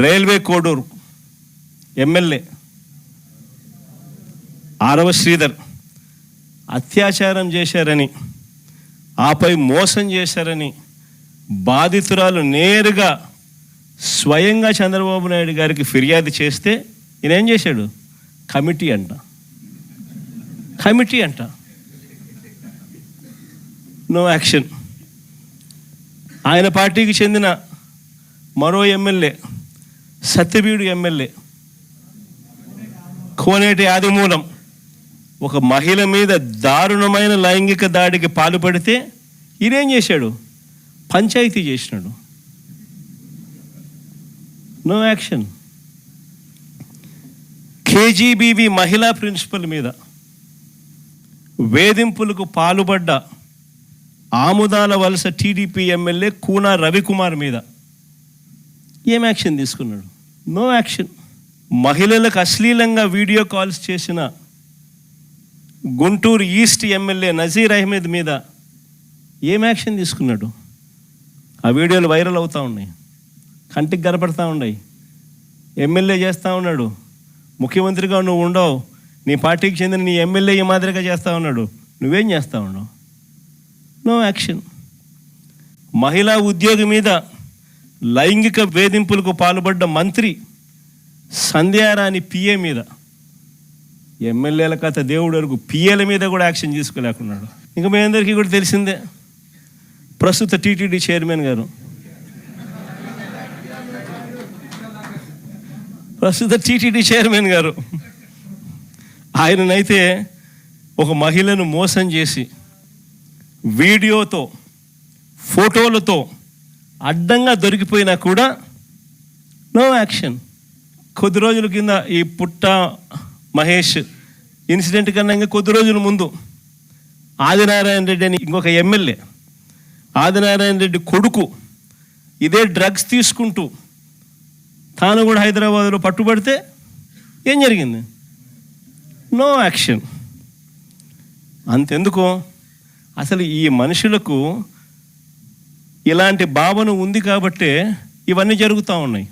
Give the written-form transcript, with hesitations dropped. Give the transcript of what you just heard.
Railway Koduru MLA ఆరవ శ్రీధర్ అత్యాచారం చేశారని, ఆపై మోసం చేశారని బాధితురాలు నేరుగా స్వయంగా చంద్రబాబు నాయుడు గారికి ఫిర్యాదు చేస్తే ఈయన ఏం చేశాడు? కమిటీ అంట. No action. ఆయన పార్టీకి చెందిన మరో ఎమ్మెల్యే, సత్యవీడు ఎమ్మెల్యే కోనేటి ఆదిమూలం ఒక మహిళ మీద దారుణమైన లైంగిక దాడికి పాల్పడితే ఈయనేం చేశాడు? పంచాయతీ చేసినాడు. No action. కేజీబీవీ మహిళా ప్రిన్సిపల్ మీద వేధింపులకు పాల్పడ్డ ఆముదాల వలస టీడీపీ ఎమ్మెల్యే కూనా రవికుమార్ మీద ఏం యాక్షన్ తీసుకున్నాడు? No action. మహిళలకు అశ్లీలంగా వీడియో కాల్స్ చేసిన గుంటూరు ఈస్ట్ ఎమ్మెల్యే నజీర్ అహ్మద్ మీద ఏం యాక్షన్ తీసుకున్నాడు? ఆ వీడియోలు వైరల్ అవుతూ ఉన్నాయి, కంటికి కనపడతా ఉన్నాయి. ఎమ్మెల్యే చేస్తూ ఉన్నాడు, ముఖ్యమంత్రిగా నువ్వు ఉండవు, నీ పార్టీకి చెందిన నీ ఎమ్మెల్యే ఈ మాదిరిగా చేస్తూ ఉన్నాడు, నువ్వేం చేస్తూ ఉన్నావు? No action. మహిళా ఉద్యోగి మీద లైంగిక వేధింపులకు పాల్పడ్డ మంత్రి సంధ్యారాణి పిఏ మీద, ఎమ్మెల్యేల కథ దేవుడు వరకు పిఏల మీద కూడా యాక్షన్ తీసుకోలేకున్నాడు. ఇంకా మీ అందరికీ కూడా తెలిసిందే, ప్రస్తుత టీటీడీ చైర్మన్ గారు, ఆయననైతే ఒక మహిళను మోసం చేసి వీడియోతో ఫోటోలతో అడ్డంగా దొరికిపోయినా కూడా నో యాక్షన్. కొద్ది రోజుల కింద ఈ పుట్ట మహేష్ ఇన్సిడెంట్ కన్నా ఇంకా కొద్ది రోజుల ముందు ఆదినారాయణ రెడ్డి అని ఇంకొక ఎమ్మెల్యే, ఆదినారాయణ రెడ్డి కొడుకు ఇదే డ్రగ్స్ తీసుకుంటూ తాను కూడా హైదరాబాద్లో పట్టుబడితే ఏం జరిగింది? No action. అంతెందుకు, అసలు ఈ మనుషులకు ఇలాంటి భావన ఉంది కాబట్టే ఇవన్నీ జరుగుతూ ఉన్నాయి.